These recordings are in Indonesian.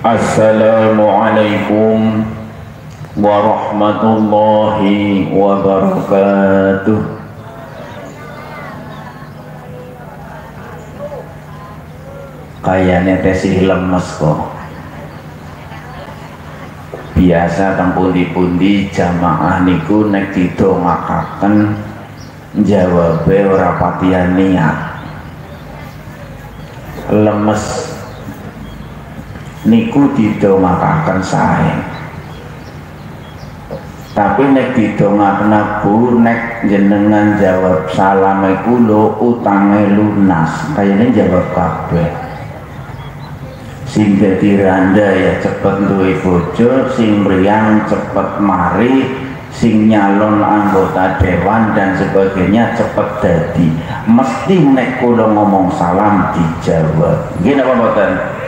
Assalamualaikum warahmatullahi wabarakatuh. Kayaknya tesih lemes kok. Biasa teng pundi-pundi jamaah niku nek didongakaken jawabe ora patihan niat. Lemes niku didongakaken sae. Tapi nek didongakaken Bu, nek jenengan jawab salam iku lho utange lunas, kayane jawab kabeh. Sing dadi randa ya cepet duwe bojo, sing mriyang cepet mari, sing nyalon anggota dewan dan sebagainya cepet dadi. Mesti nek kula ngomong salam dijawab. Nggih napa mboten?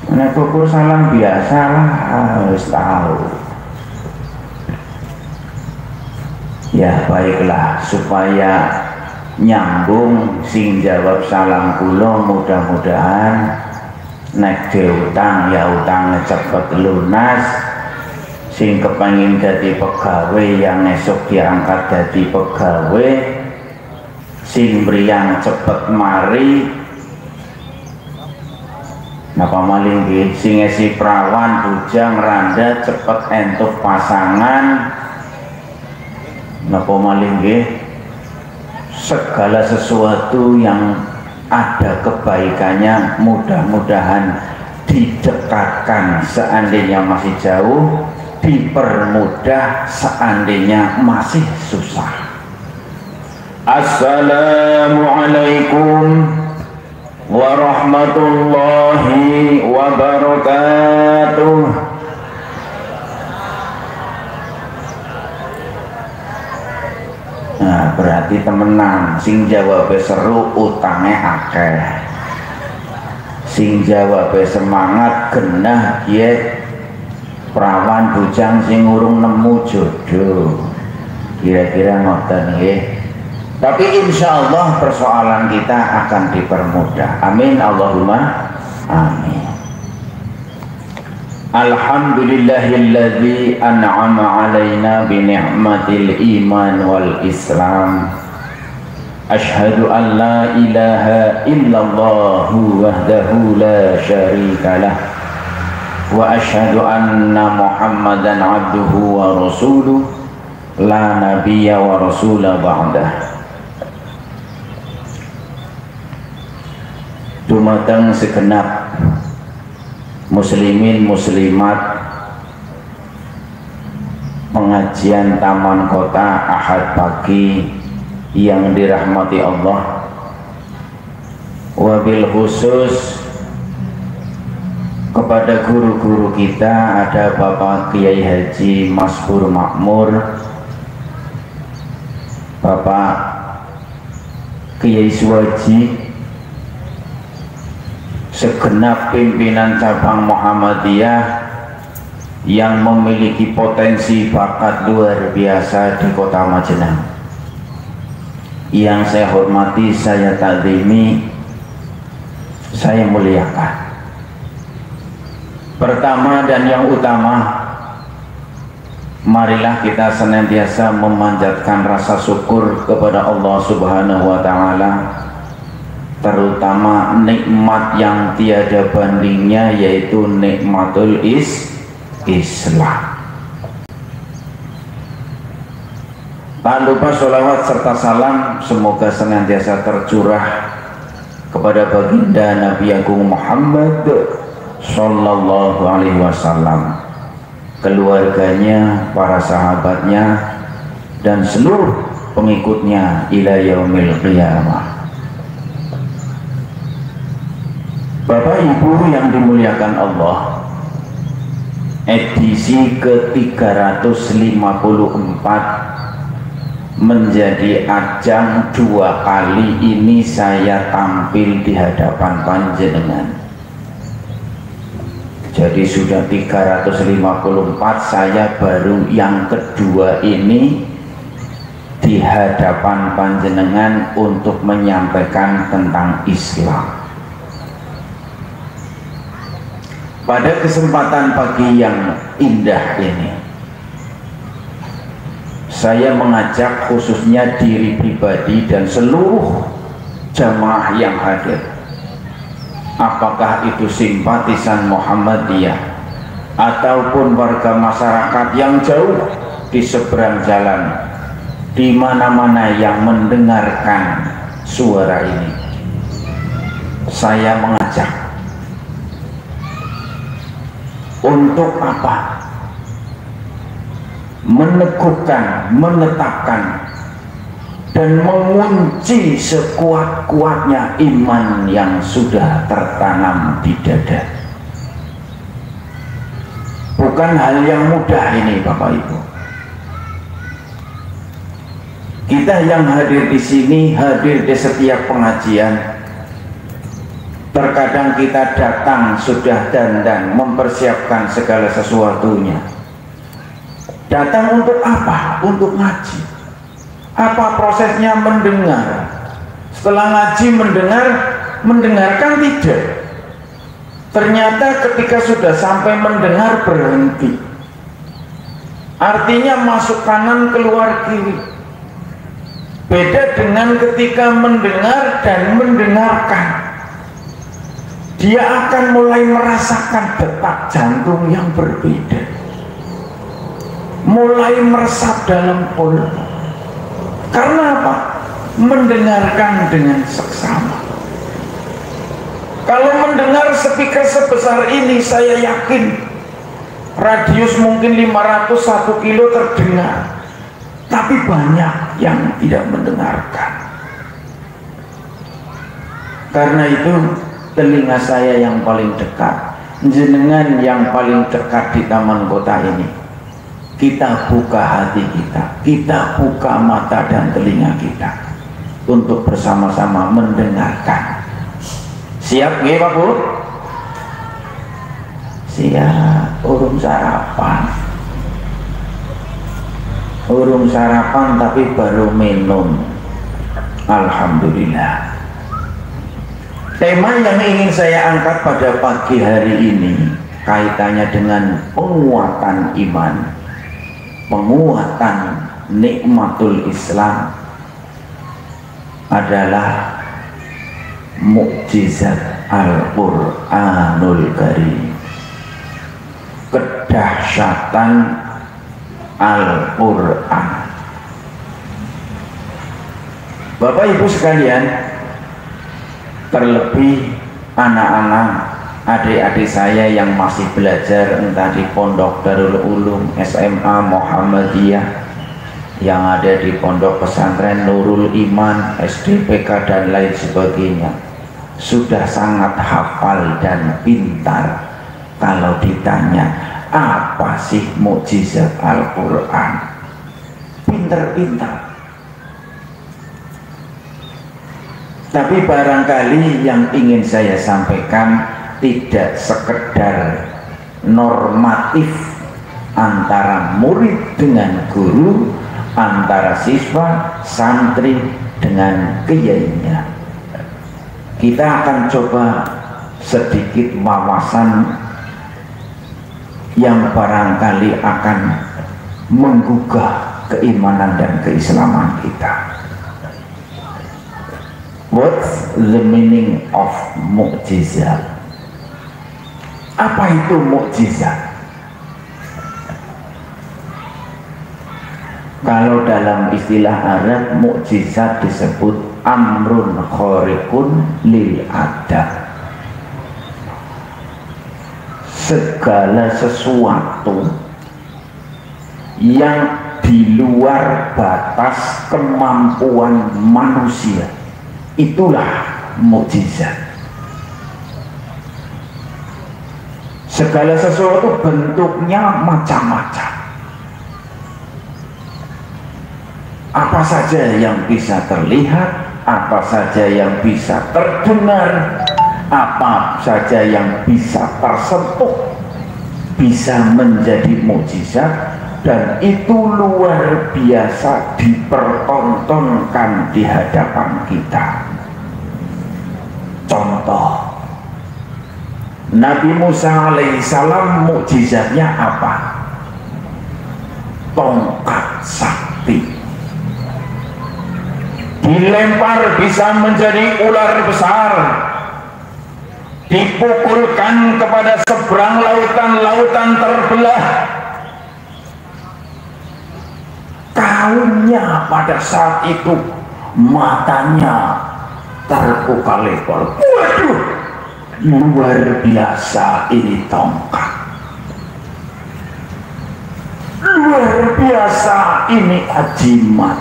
Nek ukur salam biasa lah, harus tahu. Ya baiklah, supaya nyambung sing jawab salam kula mudah-mudahan nek diutang ya utangnya cepet lunas, sing kepengin dadi pegawai yang esok diangkat dadi pegawai, sing mriyang cepet mari, napa maling nggih, sing esi prawan bujang randa cepet entuk pasangan, napa maling nggih, segala sesuatu yang ada kebaikannya mudah-mudahan didekatkan seandainya masih jauh, dipermudah seandainya masih susah. Assalamualaikum warahmatullahi wabarakatuh. Nah, berarti temenan sing jawab seru utange akeh, sing jawab semangat genah kiye perawan bujang sing urung nemu jodoh, kira-kira ngoten nggih. Tapi insya Allah persoalan kita akan dipermudah. Amin Allahumma amin. Alhamdulillahilladzi an'ama alaina bi ni'matil iman wal islam. Asyhadu an la ilaha illallah wahdahu la syarikalah wa asyhadu anna Muhammadan abduhu wa rasuluh la nabiyya wa rasula ba'dah. Dumateng segenap muslimin muslimat pengajian Taman Kota Ahad pagi yang dirahmati Allah, wabil khusus kepada guru-guru kita, ada Bapak Kiai Haji Masbur Makmur, Bapak Kiai Suwaji, segenap pimpinan cabang Muhammadiyah yang memiliki potensi bakat luar biasa di Kota Majenang. Yang saya hormati, saya takzimi, saya muliakan. Pertama dan yang utama, marilah kita senantiasa memanjatkan rasa syukur kepada Allah Subhanahu wa Ta'ala, terutama nikmat yang tiada bandingnya, yaitu nikmatul Islam. Tak lupa sholawat serta salam semoga senantiasa tercurah kepada baginda Nabi Agung Muhammad Sallallahu Alaihi Wasallam, keluarganya, para sahabatnya, dan seluruh pengikutnya ila yaumil qiyamah. Bapak Ibu yang dimuliakan Allah, edisi ke-354 menjadi ajang dua kali ini saya tampil di hadapan panjenengan. Jadi sudah 354, saya baru yang kedua ini di hadapan panjenengan untuk menyampaikan tentang Islam. pada kesempatan pagi yang indah ini, saya mengajak khususnya diri pribadi dan seluruh jamaah yang hadir, apakah itu simpatisan Muhammadiyah ataupun warga masyarakat yang jauh di seberang jalan, di mana-mana yang mendengarkan suara ini, saya mengajak untuk apa? Meneguhkan, menetapkan dan mengunci sekuat-kuatnya iman yang sudah tertanam di dada. Bukan hal yang mudah ini Bapak Ibu. Kita yang hadir di sini, hadir di setiap pengajian, terkadang kita datang sudah dandan mempersiapkan segala sesuatunya. Datang untuk apa? Untuk ngaji. Apa prosesnya? Mendengar. Setelah ngaji mendengarkan tidak. Ternyata ketika sudah sampai mendengar berhenti. Artinya masuk kanan keluar kiri. Beda dengan ketika mendengar dan mendengarkan. Dia akan mulai merasakan detak jantung yang berbeda, mulai meresap dalam kolbu. Karena apa? Mendengarkan dengan seksama. Kalau mendengar speaker sebesar ini, saya yakin radius mungkin 501 kilo terdengar, tapi banyak yang tidak mendengarkan. Karena itu telinga saya yang paling dekat, jenengan yang paling dekat di taman kota ini, kita buka hati kita buka mata dan telinga kita untuk bersama-sama mendengarkan. Siap nggih Pak Bu? Siap. Urung sarapan tapi baru minum. Alhamdulillah. Tema yang ingin saya angkat pada pagi hari ini kaitannya dengan penguatan iman, penguatan nikmatul Islam adalah mukjizat Al-Quranul Karim, kedahsyatan Al-Quran. Bapak Ibu sekalian, terlebih anak-anak, adik-adik saya yang masih belajar entah di Pondok Darul Ulum, SMA Muhammadiyah, yang ada di Pondok Pesantren Nurul Iman, SDPK dan lain sebagainya, sudah sangat hafal dan pintar. Kalau ditanya apa sih mukjizat Al-Quran, pinter-pinter. Tapi barangkali yang ingin saya sampaikan tidak sekedar normatif antara murid dengan guru, antara siswa, santri dengan kiainya. Kita akan coba sedikit wawasan yang barangkali akan menggugah keimanan dan keislaman kita. What's the meaning of mukjizat? Apa itu mukjizat? Kalau dalam istilah Arab, mukjizat disebut amrun khariqun lil adat. Segala sesuatu yang di luar batas kemampuan manusia, itulah mukjizat. Segala sesuatu bentuknya macam-macam. Apa saja yang bisa terlihat, apa saja yang bisa terdengar, apa saja yang bisa tersentuh, bisa menjadi mukjizat, dan itu luar biasa dipertontonkan di hadapan kita. Contoh, Nabi Musa alaihissalam mukjizatnya apa? Tongkat sakti, dilempar bisa menjadi ular besar, dipukulkan kepada seberang lautan, lautan terbelah. Kaumnya pada saat itu matanya terbuka lebar. Waduh, luar biasa ini tongkat, luar biasa ini ajimat.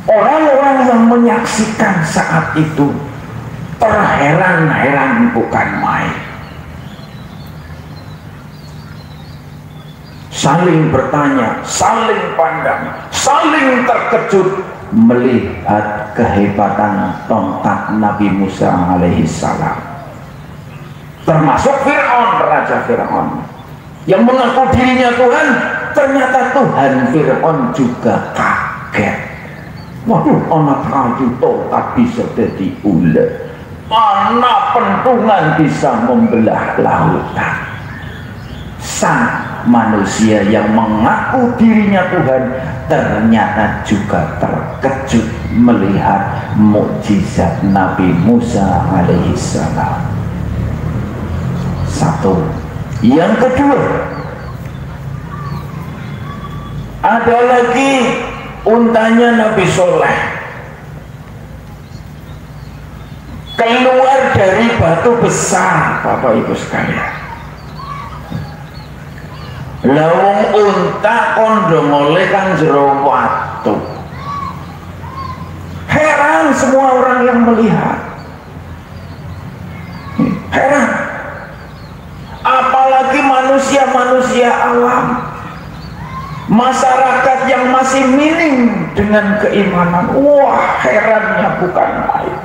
Orang-orang yang menyaksikan saat itu terheran-heran bukan main, saling bertanya, saling pandang, saling terkejut melihat kehebatan tongkat Nabi Musa alaihissalam. Termasuk Fir'aun, Raja Fir'aun yang mengaku dirinya Tuhan. Ternyata Tuhan Fir'aun juga kaget. Waduh, anak kayu tongkat bisa jadi ular, anak pentungan bisa membelah lautan. Sang manusia yang mengaku dirinya Tuhan ternyata juga terkejut melihat mukjizat Nabi Musa alaihissalam. Satu. Yang kedua, ada lagi untanya Nabi Soleh keluar dari batu besar, Bapak Ibu sekalian. Lawung unta kondong oleh kan jero watu. Heran semua orang yang melihat, heran. Apalagi manusia-manusia awam, masyarakat yang masih minim dengan keimanan. Wah, herannya bukan main.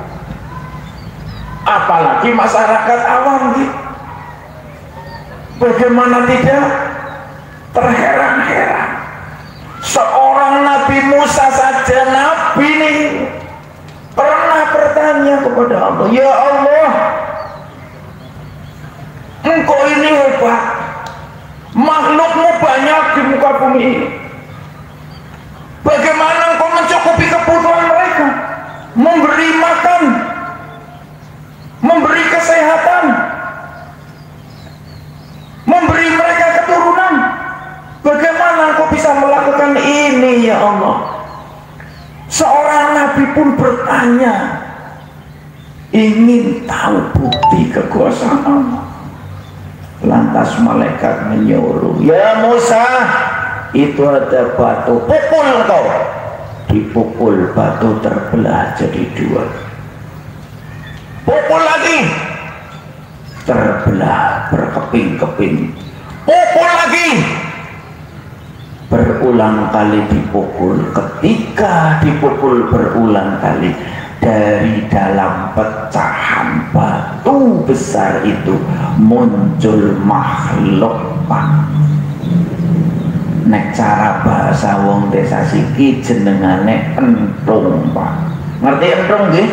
Apalagi masyarakat awam gitu. Bagaimana tidak terheran-heran? Seorang Nabi Musa saja, Nabi ini pernah bertanya kepada Allah, ya Allah, Engkau ini hebat, makhlukmu banyak di muka bumi ini, bagaimana Engkau mencukupi kebutuhan mereka, memberi makan, memberi kesehatan, memberi mereka keturunan? Bagaimana Engkau bisa melakukan ini ya Allah? Seorang Nabi pun bertanya, ingin tahu bukti kekuasaan Allah. Lantas malaikat menyuruh, ya Musa, itu ada batu, pukul engkau. Dipukul, batu terbelah jadi dua. Pukul lagi, terbelah berkeping-keping. Pukul lagi, berulang kali dipukul. Ketika dipukul berulang kali, dari dalam pecahan batu besar itu muncul makhluk, Pak. Nek cara bahasa wong desa siki jenengane entung, Pak. Ngerti entung nggih?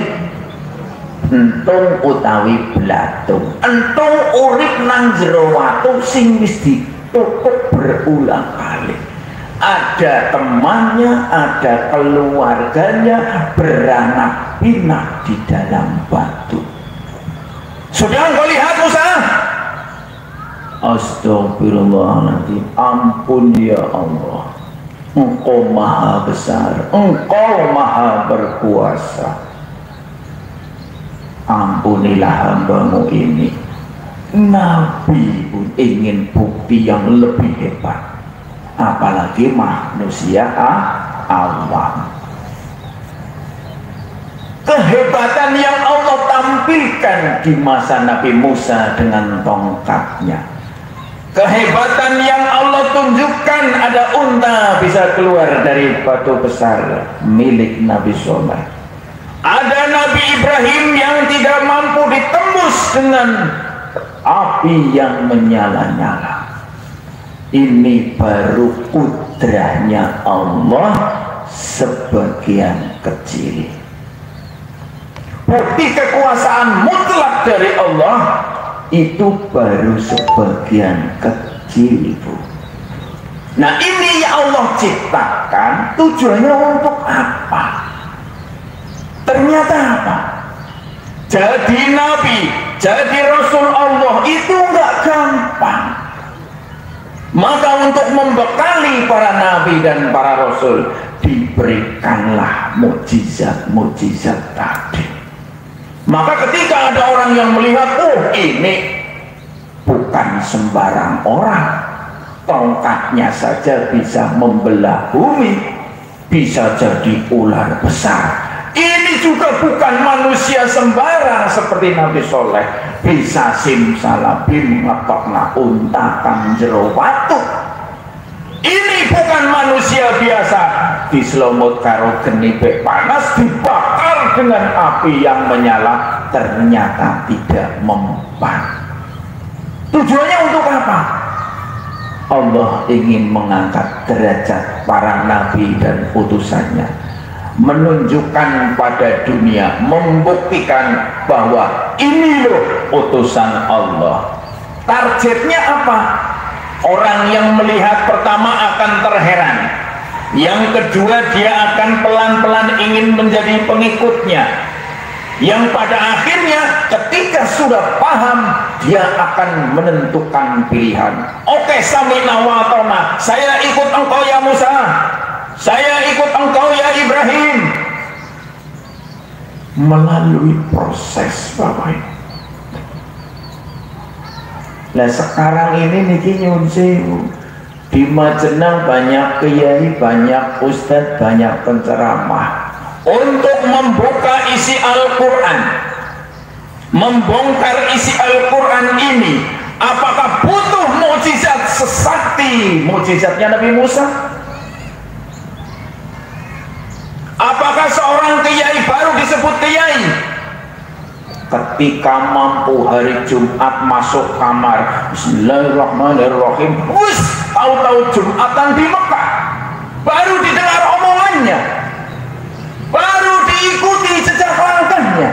Entung utawi blatung. Entung urip nang jero watu sing wis ditutup berulang kali. Ada temannya, ada keluarganya beranak pinak di dalam batu. Sudah engkau lihat Musa? Astagfirullahaladzim, ampun ya Allah, Engkau maha besar, Engkau maha berkuasa. Ampunilah hambamu ini. Nabi pun ingin bukti yang lebih hebat, apalagi manusia awam. Kehebatan yang Allah tampilkan di masa Nabi Musa dengan tongkatnya, kehebatan yang Allah tunjukkan, ada unta bisa keluar dari batu besar milik Nabi Soleh, ada Nabi Ibrahim yang tidak mampu ditembus dengan api yang menyala-nyala. Ini baru kudrahnya Allah sebagian kecil. bukti kekuasaan mutlak dari Allah itu baru sebagian kecil, Bu. Nah, ini ya Allah ciptakan tujuannya untuk apa? Ternyata apa? Jadi nabi, jadi rasul Allah itu enggak gampang. Maka untuk membekali para nabi dan para rasul diberikanlah mukjizat-mukjizat tadi. Maka ketika ada orang yang melihat, oh ini bukan sembarang orang, tongkatnya saja bisa membelah bumi, bisa jadi ular besar. Ini juga bukan manusia sembarang seperti Nabi Soleh, bisa simsalabim ngetokna unta kang jero watu. Ini bukan manusia biasa, diselomot karo geni panas, dibakar dengan api yang menyala, ternyata tidak mempan. Tujuannya untuk apa? Allah ingin mengangkat derajat para nabi dan utusannya, menunjukkan pada dunia, membuktikan bahwa ini loh utusan Allah. Targetnya apa? Orang yang melihat pertama akan terheran, yang kedua dia akan pelan-pelan ingin menjadi pengikutnya, yang pada akhirnya ketika sudah paham dia akan menentukan pilihan. Oke, sami'na wa ata'na, saya ikut engkau ya Musa, saya ikut engkau ya Ibrahim. Melalui proses Bapak Ibu. Nah sekarang ini niki nyun sewu, di Majenang banyak kiai, banyak ustadz, banyak penceramah untuk membuka isi Al-Quran, membongkar isi Al-Quran ini. Apakah butuh mukjizat sesakti mukjizatnya Nabi Musa? Apakah seorang kiai baru disebut kiai ketika mampu hari Jumat masuk kamar Bismillahirrahmanirrahim, wus, tahu-tahu Jumatan di Mekah, baru didengar omongannya, baru diikuti jejak langkahnya?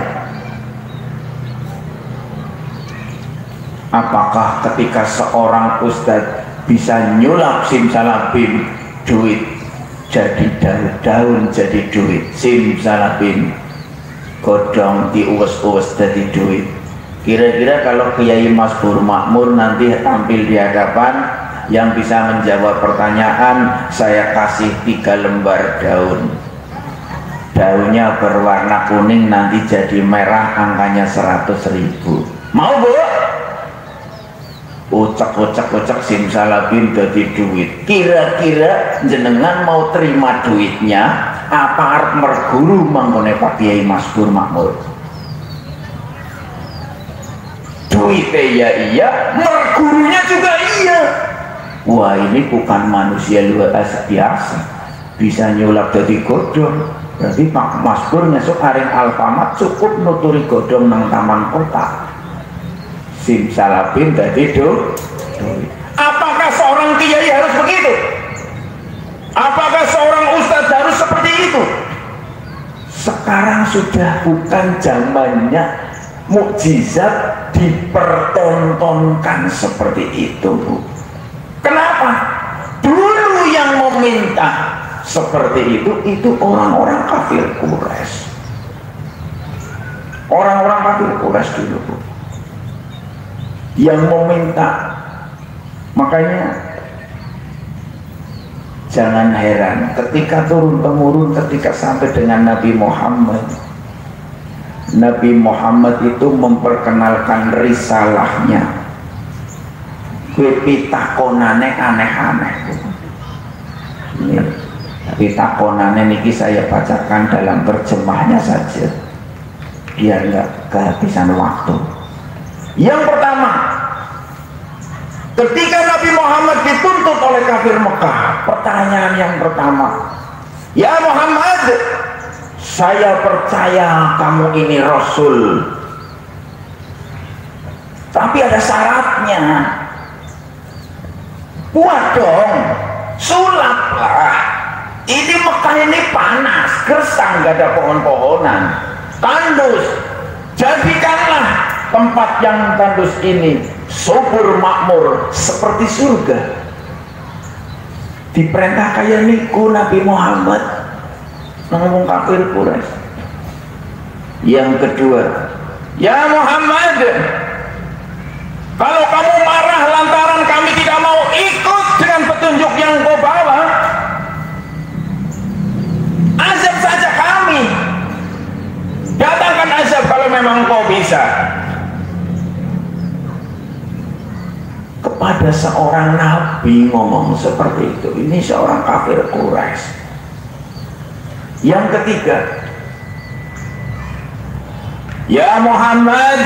Apakah ketika seorang ustadz bisa nyulap simsalabim duit jadi daun jadi duit, simsalabim godong diuwes-uwes jadi duit? Kira-kira kalau Kiai Masbur Makmur nanti tampil di hadapan, yang bisa menjawab pertanyaan, saya kasih 3 lembar daun, daunnya berwarna kuning nanti jadi merah, angkanya 100.000, mau Bu? Ucek simsalabim jadi duit. Kira-kira jenengan mau terima duitnya apa arep merguru mangkone Pak Kiai Masbur Makmur? Duitnya ya iya, mergurunya juga iya. Wah, ini bukan manusia luar biasa, bisa nyulap jadi godong. Berarti Pak Masbur ngesuk aring Alfamart cukup nuturi godong nang taman kota, simsalabim jadi duit. Apakah seorang kiai harus begitu? Apakah seorang ustadz harus seperti itu? Sekarang sudah bukan zamannya mukjizat dipertontonkan seperti itu, Bu. Kenapa? Dulu yang meminta seperti itu orang-orang kafir Quraisy. Orang-orang kafir Quraisy dulu, Bu, yang meminta. Makanya jangan heran ketika turun-temurun, ketika sampai dengan Nabi Muhammad, Nabi Muhammad itu memperkenalkan risalahnya. Pitakonane aneh-aneh. Ini pitakonane niki saya bacakan dalam terjemahnya saja biar nggak kehabisan waktu. Yang pertama, ketika Nabi Muhammad dituntut oleh kafir Mekah, pertanyaan yang pertama, ya Muhammad, saya percaya kamu ini Rasul, tapi ada syaratnya. Buat dong, sulaplah. Ini Mekah ini panas, gersang, gak ada pohon-pohonan, tandus. jadikanlah tempat yang tandus ini subur makmur seperti surga. Diperintah kayak niku Nabi Muhammad ngomong kafir Quraisy. Yang kedua, ya Muhammad, kalau kamu marah lantaran kami tidak mau ikut dengan petunjuk yang kau bawa, azab saja kami. Datangkan azab kalau memang kau bisa. Kepada seorang nabi ngomong seperti itu. Ini seorang kafir Quraisy. Yang ketiga, ya Muhammad,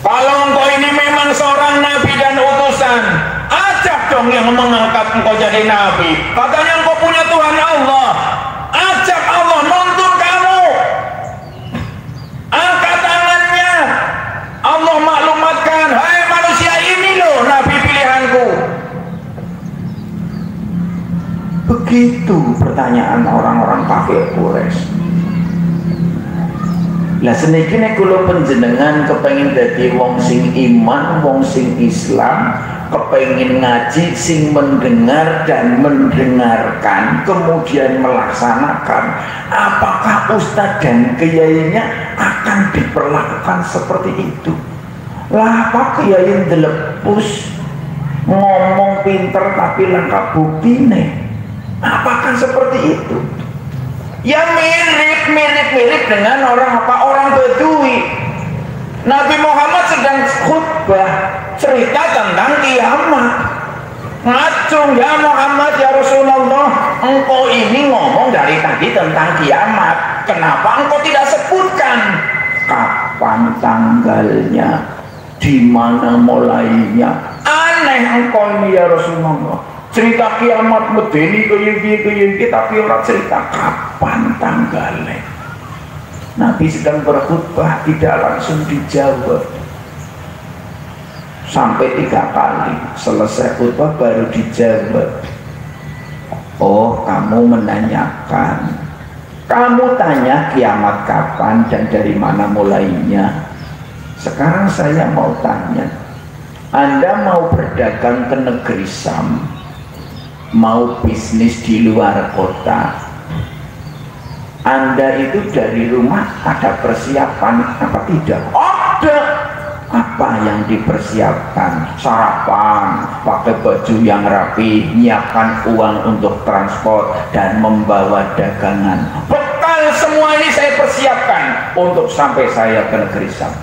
kalau engkau ini memang seorang nabi dan utusan, ajak dong yang mengangkat engkau jadi nabi. Katanya engkau punya Tuhan Allah, ajak Allah nuntun kamu. Angkat tangannya, Allah maklumatkan, hai manusia, ini loh nabi pilihanku. Begitu pertanyaan orang-orang kafir Quraisy. Lah seniki nek kula panjenengan kepengin dadi wong sing iman, wong sing Islam, kepengin ngaji sing mendengar dan mendengarkan kemudian melaksanakan, apakah ustadz dan kiainya akan diperlakukan seperti itu? Lah apa kiai ndelepus ngomong pinter tapi lengkap buktine? Apakah seperti itu? Ya mirip dengan orang Badui. Nabi Muhammad sedang khutbah cerita tentang kiamat. Ngacung, ya Muhammad, ya Rasulullah, engkau ini ngomong dari tadi tentang kiamat. Kenapa engkau tidak sebutkan kapan tanggalnya, di mana mulainya? Aneh engkau ini ya Rasulullah. Cerita kiamat medeni kaya tapi orang cerita kapan tanggalnya. Nabi sedang berkhutbah tidak langsung dijawab. Sampai 3 kali selesai khutbah baru dijawab. Oh, kamu menanyakan. Kamu tanya kiamat kapan dan dari mana mulainya. Sekarang saya mau tanya. Anda mau berdagang ke negeri Sam, mau bisnis di luar kota, Anda itu dari rumah ada persiapan apa tidak? Ada. Apa yang dipersiapkan? Sarapan, pakai baju yang rapi, nyiapkan uang untuk transport dan membawa dagangan. Bekal semua ini saya persiapkan untuk sampai saya ke negeri Sam.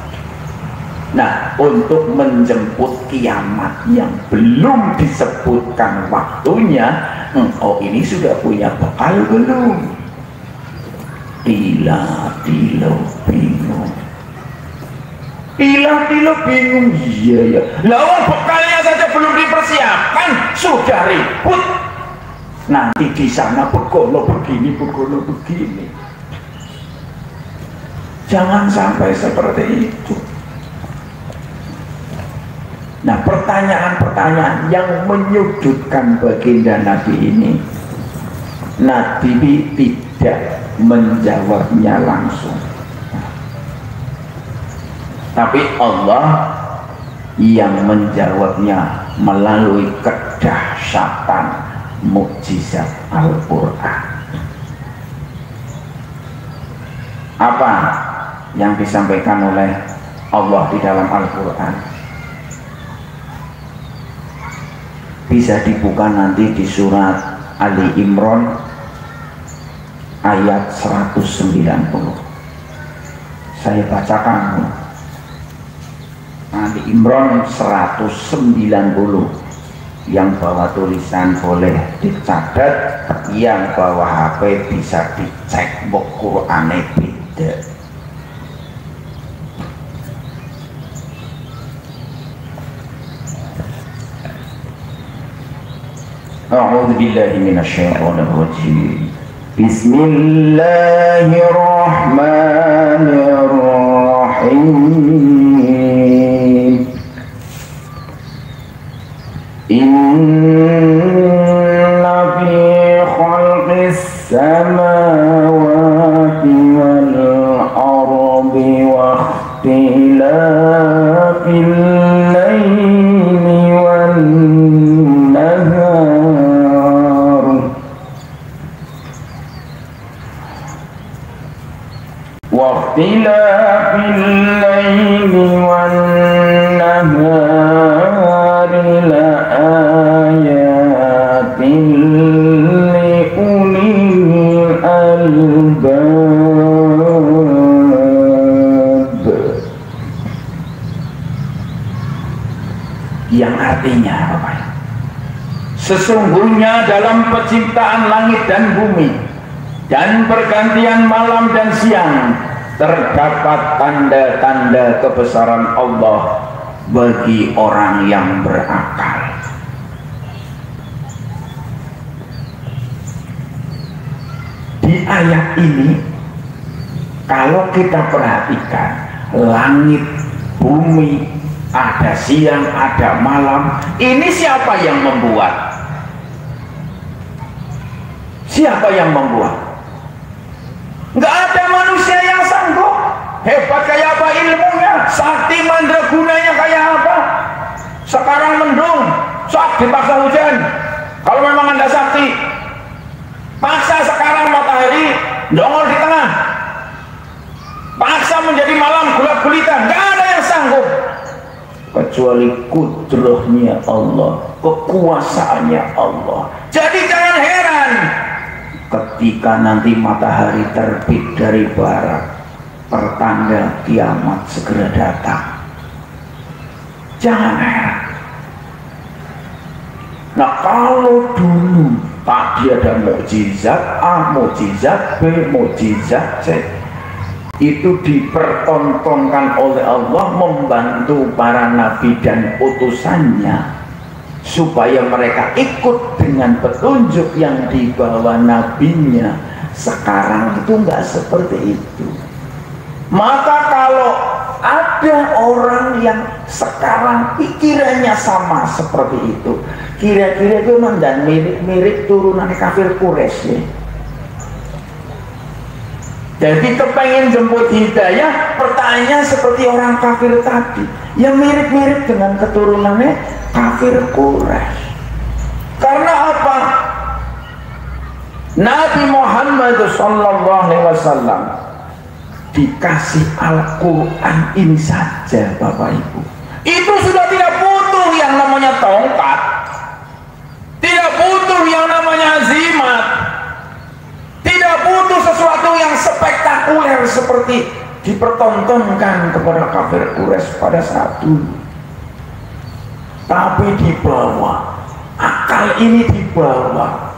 Nah, untuk menjemput kiamat yang belum disebutkan waktunya, engkau ini sudah punya bekal belum? Tilo bingung. Tilo bingung. Iya ya. Lah bekalnya saja belum dipersiapkan, sudah ribut. Nanti di sana begono begini. Jangan sampai seperti itu. Nah, pertanyaan-pertanyaan yang menyudutkan baginda Nabi ini, Nabi tidak menjawabnya langsung, tapi Allah yang menjawabnya melalui kedahsyatan mukjizat Al-Quran. Apa yang disampaikan oleh Allah di dalam Al-Quran? Bisa dibuka nanti di surat Ali Imran ayat 190. Saya bacakan. Ali Imran 190. Yang bawa tulisan boleh dicatat, yang bawa HP bisa dicek buku Qur'ane beda. A'udzu billahi minasyaitonir rajim. Bismillahirrahmanirrahim. Inna fi khalqis samawati wal ardi wa fil laili wan nahar wa ikhtilafil laili wan nahar la ayatin li ulil albab, yang artinya apa? Sesungguhnya dalam penciptaan langit dan bumi dan pergantian malam dan siang terdapat tanda-tanda kebesaran Allah bagi orang yang berakal. Di ayat ini kalau kita perhatikan, langit, bumi, ada siang, ada malam, ini siapa yang membuat? Siapa yang membuat? Nggak ada manusia yang sanggup. Hebat kayak apa ilmunya, sakti mandragunanya kayak apa. Sekarang mendung, sok dipaksa hujan. Kalau memang Anda sakti, paksa sekarang matahari nongol di tengah, paksa menjadi malam gelap gulita. Nggak ada yang sanggup kecuali kudrahnya Allah, kekuasaannya Allah. Jadi jangan heran ketika nanti matahari terbit dari barat, pertanda kiamat segera datang. Jangan heran. Nah, kalau dulu tadi ada mukjizat A, mukjizat B, mukjizat C, itu dipertontonkan oleh Allah membantu para nabi dan utusannya supaya mereka ikut dengan petunjuk yang dibawa nabinya. Sekarang itu enggak seperti itu. Maka kalau ada orang yang sekarang pikirannya sama seperti itu, kira-kira itu dan mirip-mirip turunan kafir Quraisy ya. Jadi kepengen jemput hidayah, pertanyaan seperti orang kafir tadi, yang mirip-mirip dengan keturunannya kafir Quraisy. Karena apa? Nabi Muhammad SAW dikasih Al-Quran ini saja, Bapak Ibu. Itu sudah tidak butuh yang namanya tongkat, tidak butuh yang namanya azimat, tidak butuh sesuatu yang spektakuler seperti dipertontonkan kepada kafir Quraisy pada saat dulu. Tapi dibawa, akal ini dibawa,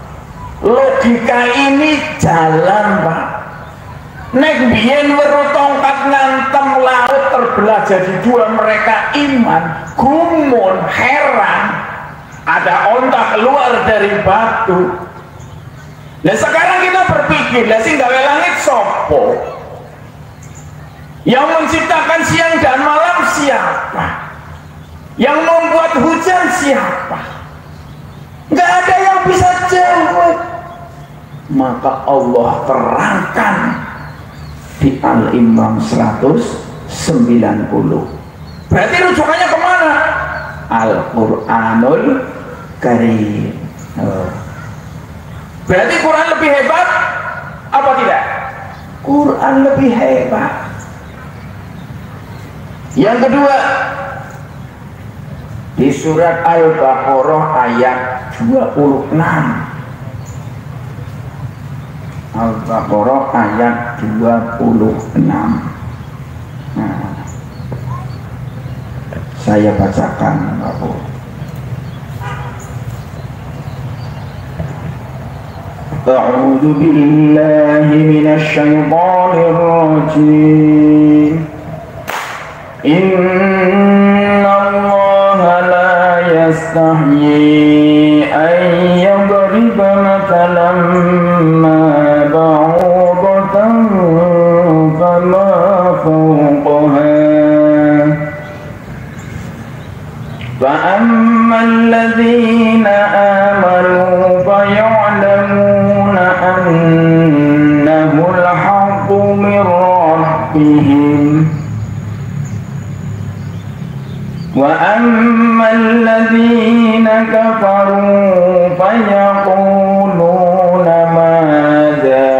logika ini jalan, Pak. Nek biyen weruh tongkat ngantem laut terbelah jadi dua, mereka iman, gumun, heran. Ada onta keluar dari batu. Nah sekarang kita berpikir, lah sing gawe langit sopo? Yang menciptakan siang dan malam siapa? Yang membuat hujan siapa? Nggak ada yang bisa jawab. Maka Allah terangkan di Al-Imran 190. Berarti rujukannya kemana? Al-Quranul Karim. Berarti Quran lebih hebat apa tidak? Quran lebih hebat. Yang kedua, di surat Al-Baqarah ayat 26. Al-Baqarah ayat 26. Nah, saya bacakan, Bapak. A'udzu billahi minasy syaithanir rajim. Innallaha la yastahyi an yadriba mathalan ma ba'udatan fama fawqaha fa ammal ladzina amanu fa ya'lamuna annahu al-haqqu min rabbihim وأما الذين كفروا فيقولون ماذا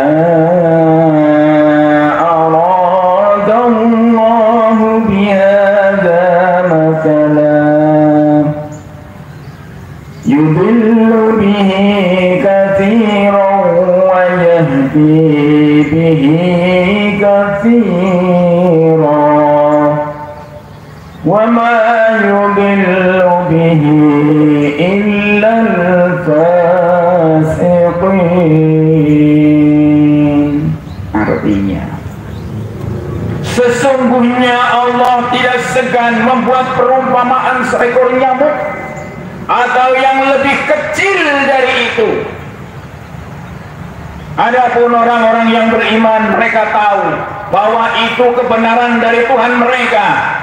أراد الله بهذا مثلا يضل به كثيرا ويهدي به كثيرا وما يضل به إلا الفاسقين. Artinya, sesungguhnya Allah tidak segan membuat perumpamaan seekor nyamuk atau yang lebih kecil dari itu. Adapun orang-orang yang beriman, mereka tahu bahwa itu kebenaran dari Tuhan mereka.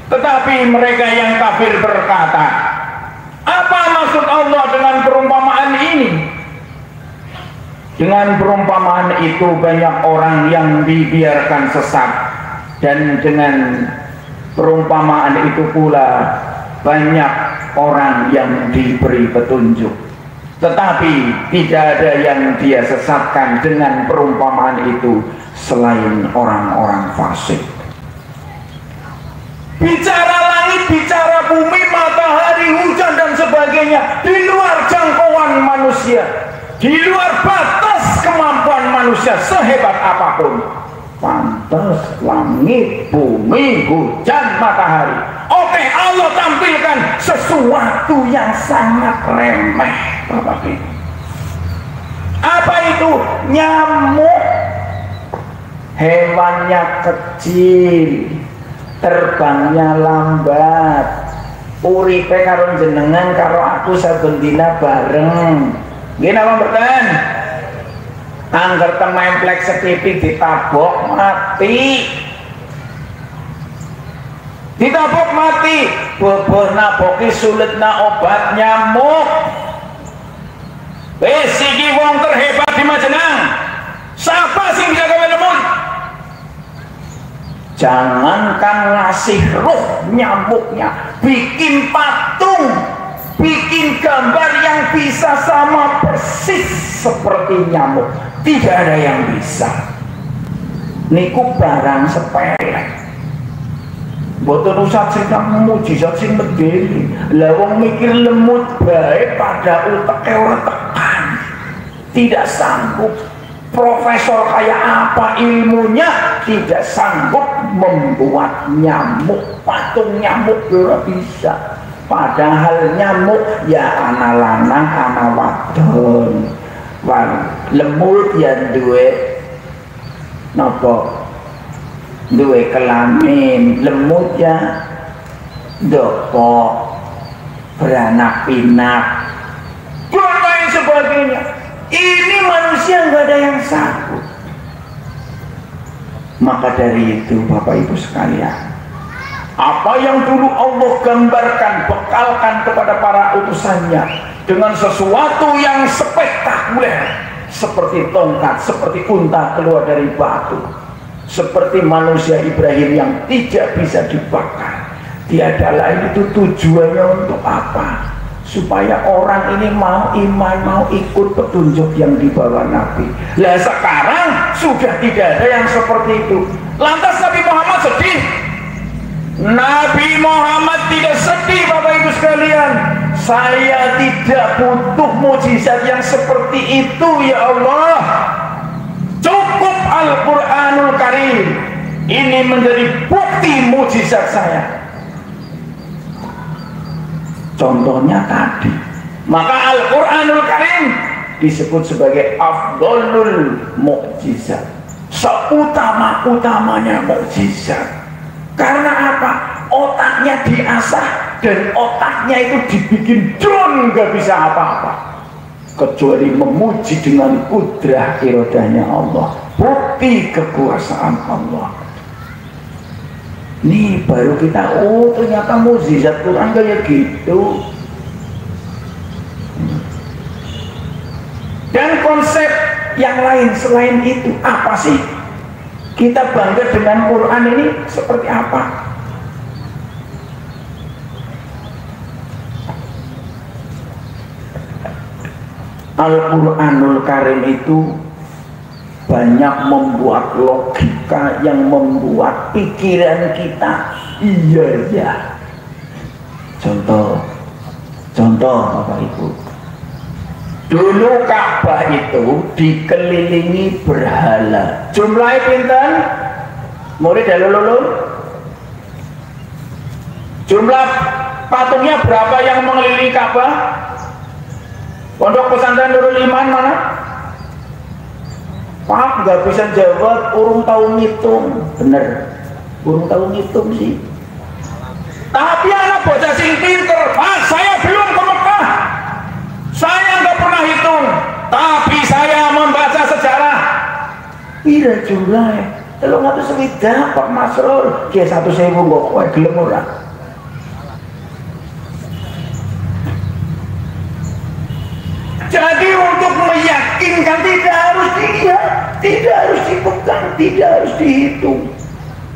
Tetapi mereka yang kafir berkata, apa maksud Allah dengan perumpamaan ini? Dengan perumpamaan itu banyak orang yang dibiarkan sesat, dan dengan perumpamaan itu pula banyak orang yang diberi petunjuk. Tetapi tidak ada yang dia sesatkan dengan perumpamaan itu selain orang-orang fasik. Bicara langit, bicara bumi, matahari, hujan dan sebagainya di luar jangkauan manusia, di luar batas kemampuan manusia sehebat apapun. Pantas langit, bumi, hujan, matahari, oke, Allah tampilkan sesuatu yang sangat remeh, Bapak Ibu. Apa itu? Nyamuk. Hewannya kecil, terbangnya lambat, uripe karo jenengan karo aku saben dina bareng. Nggih napa mboten? Angger tememplek setitik ditabok mati. Ditabok mati, boboh naboki sulitna obat nyamuk. Wis iki wong terhebat di Majenang. Siapa sing bisa gawe lemut? Jangankan ngasih ruh nyamuknya, bikin patung, bikin gambar yang bisa sama persis seperti nyamuk, tidak ada yang bisa. Niku barang sepele. Boten usah cerita mujizat sing medeni. Lah wong mikir lemut bae pada uteke ora tekan. Tidak sanggup. Profesor kayak apa ilmunya tidak sanggup membuat nyamuk, patung nyamuk ora bisa. Padahal nyamuk ya ana lanang ana wadon. Lemut ya duwe napa? Duwe kelamin. Lemut ya doko, beranak pinak, dan lain sebagainya. Ini manusia nggak ada yang sanggup. Maka dari itu Bapak Ibu sekalian, apa yang dulu Allah gambarkan, bekalkan kepada para utusannya dengan sesuatu yang spektakuler, seperti tongkat, seperti unta keluar dari batu, seperti manusia Ibrahim yang tidak bisa dibakar. Tiada lain itu tujuannya untuk apa? Supaya orang ini mau iman, mau ikut petunjuk yang dibawa Nabi. Lah sekarang sudah tidak ada yang seperti itu. Lantas Nabi Muhammad sedih? Nabi Muhammad tidak sedih, Bapak Ibu sekalian. Saya tidak butuh mujizat yang seperti itu ya Allah. Cukup Al-Quranul Karim. Ini menjadi bukti mujizat saya. Contohnya tadi, maka Al-Quranul Karim disebut sebagai afdolul mukjizat, seutama-utamanya mukjizat. Karena apa? Otaknya diasah dan otaknya itu dibikin don, gak bisa apa-apa kecuali memuji dengan kudrah iradahnya Allah, bukti kekuasaan Allah. Nih baru kita, oh ternyata mukjizat Quran kayak gitu. Dan konsep yang lain selain itu apa sih? Kita bangga dengan Quran ini seperti apa? Al-Quranul Karim itu banyak membuat logika yang membuat pikiran kita iya. Contoh Bapak Ibu, dulu Ka'bah itu dikelilingi berhala. Jumlahnya pinten? Murid dan lulun? Jumlah patungnya berapa yang mengelilingi Ka'bah? Pondok pesantren Nurul Iman mana? Pak nggak bisa jawab, urung tahu ngitung. Bener, urung tahu ngitung sih. Tapi anak bocah sing pinter, saya belum ke Mekah, saya nggak pernah hitung, tapi saya membaca sejarah. Ira jumlahnya, kalau nggak tuh sewidak Pak Masrul, dia 1.000 nggak kue gelem ora. Jadi untuk meyakinkan tidak harus dilihat, tidak harus dipegang, tidak harus dihitung.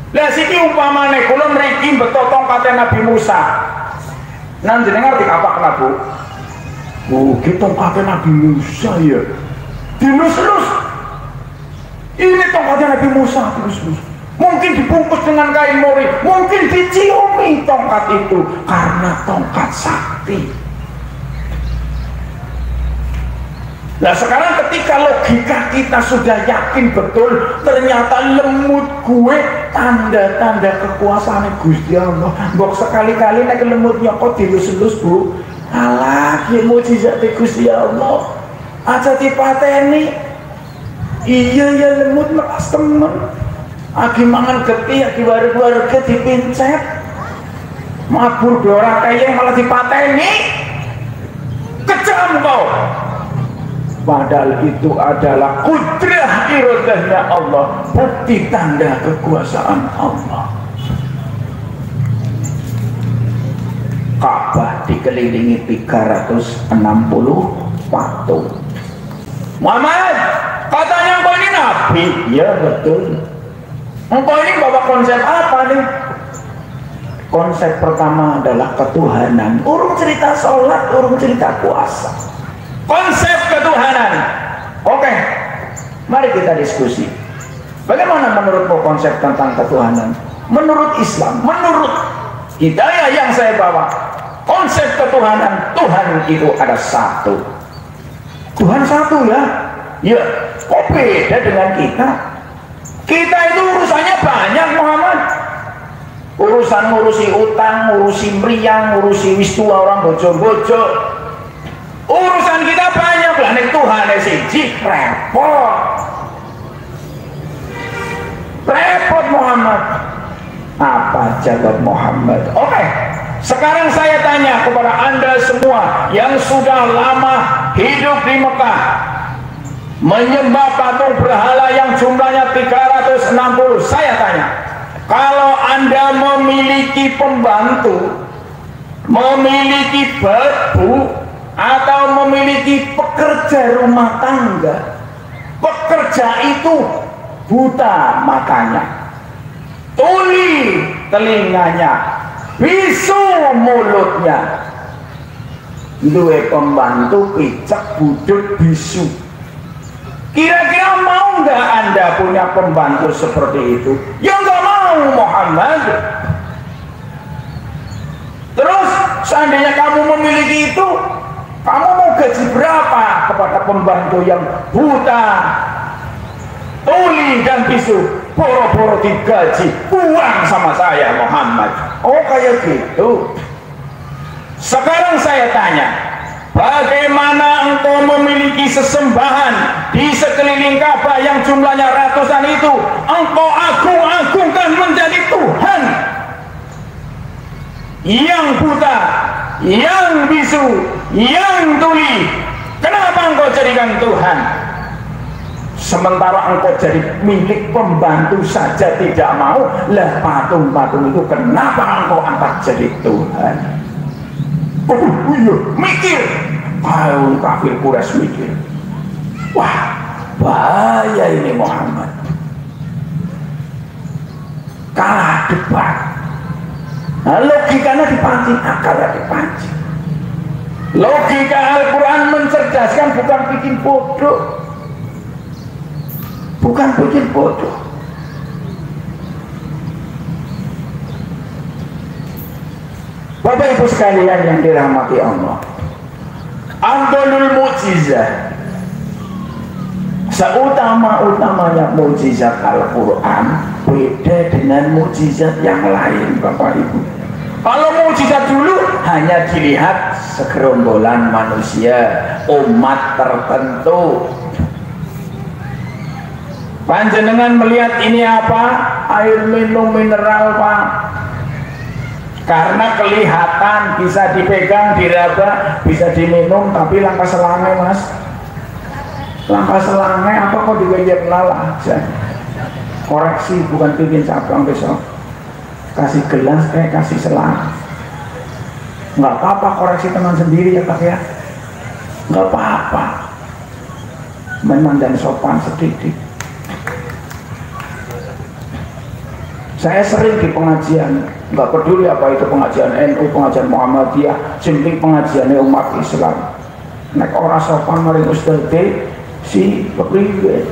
Lah siki umpamane kula mriki beto tongkate Nabi Musa. Nang jenengan ngerti apa kena Bu? Oh, ki tongkate Nabi Musa ya. Dilus-lus. Ini tongkatnya Nabi Musa dilus-lus. Mungkin dibungkus dengan kain mori, mungkin diciumi tongkat itu karena tongkat sakti. Nah sekarang ketika logika kita sudah yakin betul ternyata lemut gue tanda-tanda kekuasaan Gusti Allah. Mbok sekali-kali nek lemutnya kok dilus-lus Bu. Alah ki mujizat Gusti Allah. Aja dipateni. Iya ya lemut lepas temen. Agi mangan getih, agi warga-warga dipincet. Mabur dora kaya malah dipateni. Kejam kau. Padahal itu adalah kudrah iradahnya Allah, bukti tanda kekuasaan Allah. Ka'bah dikelilingi 360 patung. Muhammad, katanya engkau ini nabi. Ya betul. Engkau ini bawa konsep apa nih? Konsep pertama adalah ketuhanan. Urung cerita sholat, urung cerita puasa. Konsep ketuhanan. Oke, mari kita diskusi. Bagaimana menurutmu konsep tentang ketuhanan? Menurut Islam, menurut hidayah yang saya bawa, konsep ketuhanan, Tuhan itu ada satu. Tuhan satu ya. Ya, kok beda dengan kita? Kita itu urusannya banyak Muhammad. Urusan ngurusi utang, ngurusi meriang, ngurusi wistua orang bojo-bojo. Urusan kita banyak lah, nih Tuhan siji repot Muhammad. Apa jawab Muhammad? Oke, sekarang saya tanya kepada anda semua yang sudah lama hidup di Mekah, menyembah patung berhala yang jumlahnya 360. Saya tanya, kalau anda memiliki pembantu, memiliki babu, atau memiliki pekerja rumah tangga, pekerja itu buta matanya, tuli telinganya, bisu mulutnya, duwe pembantu picak budut bisu. Kira-kira mau nggak anda punya pembantu seperti itu? Ya nggak mau Muhammad. Terus seandainya kamu memiliki itu, kamu mau gaji berapa kepada pembantu yang buta, tuli dan bisu? Boro-boro digaji, buang sama saya Muhammad. Oh kayak gitu. Sekarang saya tanya, bagaimana engkau memiliki sesembahan di sekeliling Ka'bah yang jumlahnya ratusan itu, engkau agung-agungkan menjadi Tuhan yang buta, yang bisu, yang tuli? Kenapa engkau jadikan Tuhan? Sementara engkau jadi milik pembantu saja tidak mau, lah patung-patung itu kenapa engkau angkat jadi Tuhan? Oh iya, mikir. Kaum kafir Quraisy mikir. Wah, bahaya ini Muhammad. Kalah debat. Nah, logikanya dipancing, akalnya dipancing. Logika Al-Quran mencerdaskan, bukan bikin bodoh. Bukan bikin bodoh. Bapak Ibu sekalian yang dirahmati Allah, Afdhalul mukjizat, seutama-utamanya mukjizat Al-Quran beda dengan mukjizat yang lain Bapak Ibu. Kalau mukjizat dulu hanya dilihat segerombolan manusia, umat tertentu. Panjenengan melihat ini apa? Air minum mineral Pak. Karena kelihatan, bisa dipegang, diraba, bisa diminum, tapi langkah selangnya Mas. Langkah selangnya apa kok diwejek lala aja. Koreksi, bukan bikin cabang besok. Kasih gelas kayak kasih selang. Nggak apa-apa, koreksi teman sendiri ya Pak ya. Nggak apa-apa. Memang dan sopan sedikit. Saya sering di pengajian, nggak peduli apa itu pengajian NU, pengajian Muhammadiyah, penting pengajiannya umat Islam. Nek orang sopan maring ustadz si kepriwe.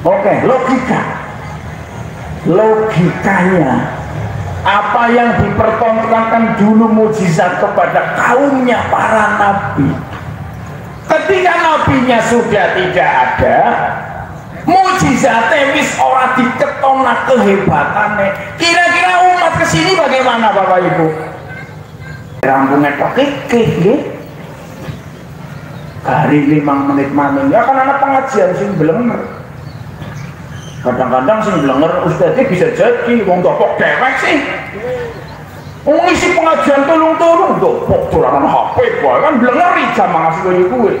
Oke, logikanya apa yang dipertontonkan dulu mukjizat kepada kaumnya para nabi. Ketika nabinya sudah tidak ada, mukjizatnya wis ora diketona kehebatannya. Kira-kira umat kesini bagaimana Bapak Ibu? Rampungnya tok nggih. Kari 5 menit maning ya kan anak pengajian sing blenger. Kadang-kadang sing blenger ustadznya bisa jadi wong topok dewek sih. Wong isi pengajian tulung-tulung topok tulanan HP kan blenger jamaah asli kuwi.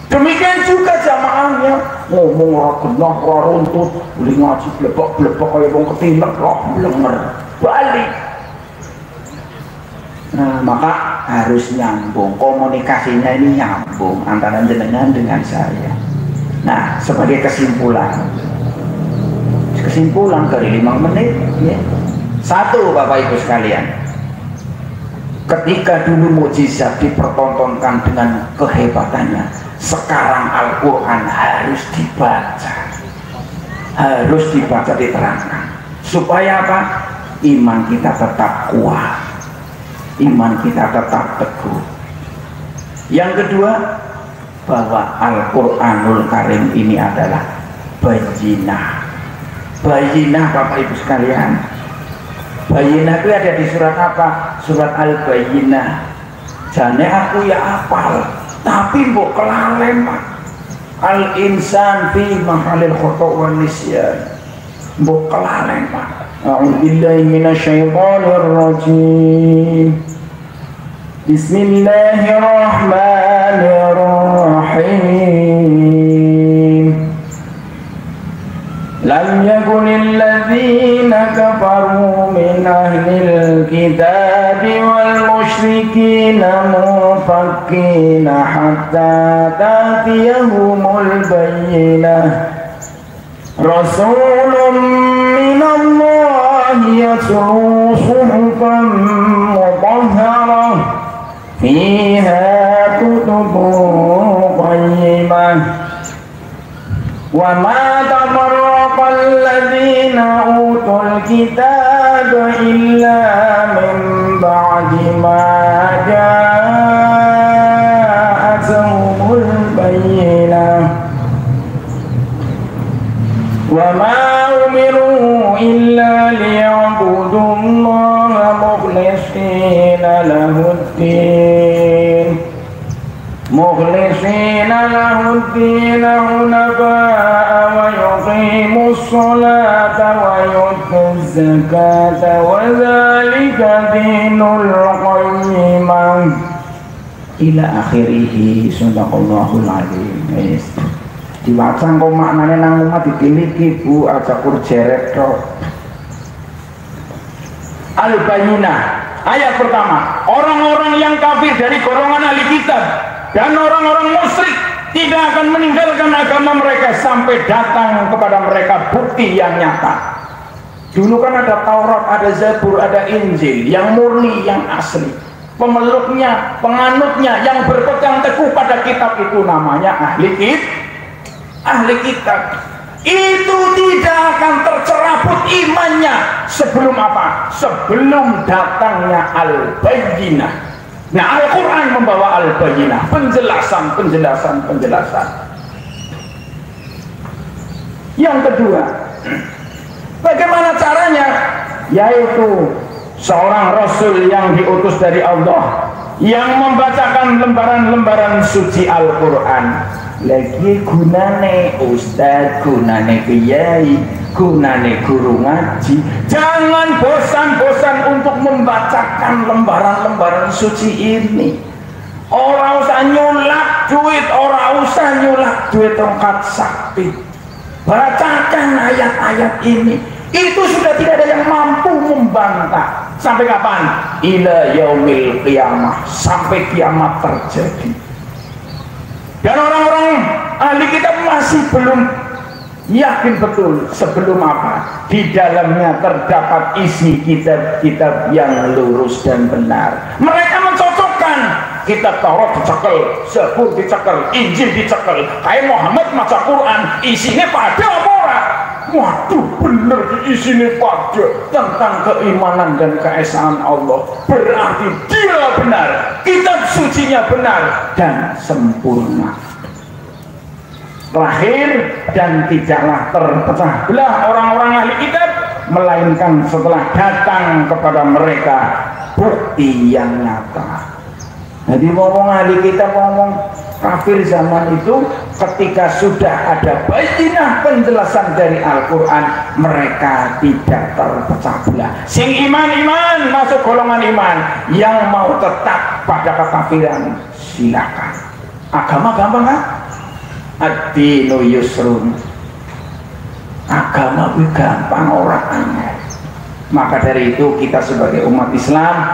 Demikian juga jamaahnya ngomong ora genah, ora runtut, boleh ngaji blebok-blebok kaya wong ketindak roh blenger balik. Nah, maka harus nyambung, komunikasinya ini nyambung antara jenengan dengan saya. Nah, sebagai kesimpulan dari 5 menit ya. Satu Bapak Ibu sekalian, ketika dulu mukjizat dipertontonkan dengan kehebatannya, sekarang Al-Quran harus dibaca, diterangkan supaya apa? Iman kita tetap kuat, iman kita tetap teguh. Yang kedua, bahwa Al-Quranul Karim ini adalah bayinah Bapak Ibu sekalian. Bayinah itu ada di surat apa? Surat Al-Bayyinah. Jane aku ya apal, tapi mbok kelalen Pak. Al-insan fi mahalil khata' wa nisyan. Mbok kelalen Pak. A'udzubillahi minasyaitonir rajim. Bismillahirrahmanirrahim. Lam yakunil ladzina kafaru min ahlil kitabi wal musyrikina munfakkina hatta ta'tiyahumul bayyinah. Rasulun minallahi yatlu suhufan mutahharah fiha kutubun qayyimah. Wa ma tafarraqa alladhina utul kitaba illa min ba'di ma ja'atuhumul bayyinah. Wa ma umiru illa liya'budullaha mukhlishina lahuddin hunafa'a wa yuqimus salata wa yutuz zakata wa dzalika dinul qayyimah ila akhirih. Sadaqallahul adzim. Diwaca kok maknane nang umat ditiliki Bu, aja kur jeret tok. Al-Bayyinah ayat pertama, orang-orang yang kafir dari golongan ahli kitab dan orang-orang musyrik tidak akan meninggalkan agama mereka sampai datang kepada mereka bukti yang nyata. Dulu kan ada Taurat, ada Zabur, ada Injil yang murni, yang asli. Pemeluknya, penganutnya yang berpegang teguh pada kitab itu namanya ahli kitab. Itu tidak akan tercerabut imannya sebelum apa? Sebelum datangnya Al-Bayyinah. Nah, Al-Quran membawa Al-Bayyinah, penjelasan. Yang kedua, bagaimana caranya? Yaitu seorang Rasul yang diutus dari Allah, yang membacakan lembaran-lembaran suci Al-Quran. Lagi gunane ustaz, gunane kiai, gunane guru ngaji. Jangan bosan-bosan untuk membacakan lembaran-lembaran suci ini. Orang usah nyulak duit, tongkat sakti. Bacakan ayat-ayat ini. Itu sudah tidak ada yang mampu membantah. Sampai kapan? Ila yaumil qiyamah, sampai kiamat terjadi. Dan orang-orang ahli kitab masih belum yakin betul sebelum apa di dalamnya terdapat isi kitab-kitab yang lurus dan benar. Mereka mencocokkan kitab Taurat dicekel, Zabur dicekel, Injil dicekel. Kayak Muhammad maca Quran, isinya pada apa? Waduh, bener isinya pada tentang keimanan dan keesaan Allah. Berarti dia benar, kitab sucinya benar dan sempurna. Lahir dan tidaklah terpecah belah orang-orang ahli kitab, melainkan setelah datang kepada mereka bukti yang nyata. Jadi ngomong ahli kitab, ngomong kafir zaman itu, ketika sudah ada bayyinah penjelasan dari Al-Quran, mereka tidak terpecah belah. Sing iman masuk golongan iman, yang mau tetap pada kekafiran silakan. Agama gampang kan? Ad-dinu yusrun. Agama itu gampang, orang aneh. Maka dari itu kita sebagai umat Islam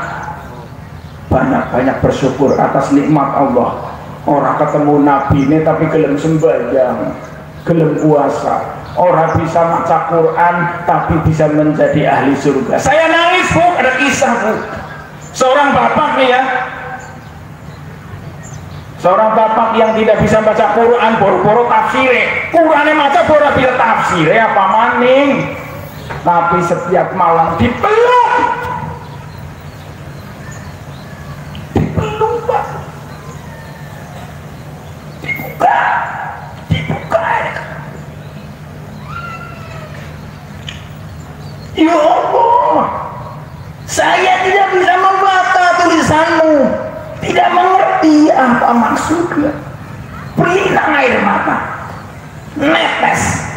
banyak-banyak bersyukur atas nikmat Allah. Orang ketemu Nabi ini tapi gelem sembahyang, gelem puasa. Orang bisa baca Quran tapi bisa menjadi ahli surga. Saya nangis, Bu, ada kisah, Bu. Seorang bapak nih ya, seorang bapak yang tidak bisa baca Quran, boro-boro tafsire. Qurannya maca boro bisa tafsire apa maning. Tapi setiap malam dipeluk, Pak. Dibuka. Ya Allah, saya tidak bisa membaca tulisanmu, tidak mengerti apa maksudnya. Berinang air mata, netes.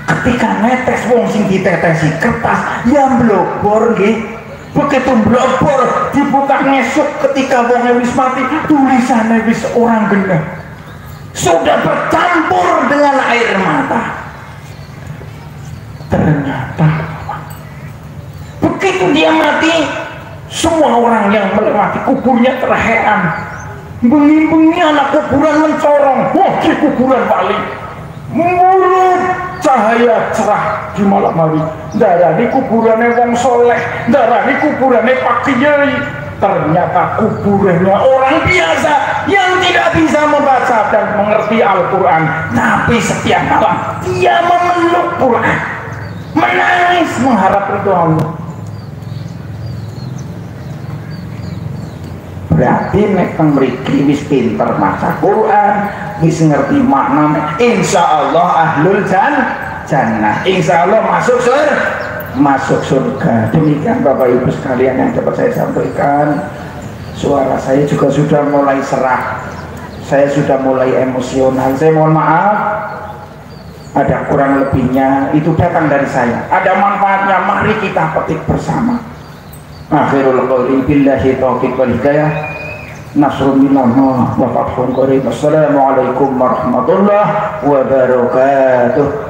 Ketika netes wong sing ditetesi kertas yang blobor nggih. Begitu blobor dibuka ngesuk, ketika wong wis mati tulisannya wis orang genah, sudah bercampur dengan air mata. Ternyata begitu dia mati, semua orang yang melewati kuburnya terheran. Bengi-bengi anak kuburan mencorong, wah di kuburan balik mulut cahaya cerah di malam hari. Darah di kuburannya wong soleh, darah di kuburannya Pak Kiai. Ternyata kuburannya orang biasa yang tidak bisa membaca dan mengerti Al-Quran, tapi setiap malam dia memeluk Quran, menangis mengharap ridho Allah. Berarti nek teng mriki wis pinter maca Quran, wis ngerti maknane, insyaallah ahlul jannah, insyaallah masuk surga. Demikian Bapak Ibu sekalian yang dapat saya sampaikan. Suara saya juga sudah mulai serak, saya sudah mulai emosional. Saya mohon maaf, ada kurang lebihnya, itu datang dari saya. Ada manfaatnya, mari kita petik bersama. Akhirul qawli billahi taufiq wal hidayah. Nasrun minallah wa fathun qarib. Assalamualaikum warahmatullahi wabarakatuh.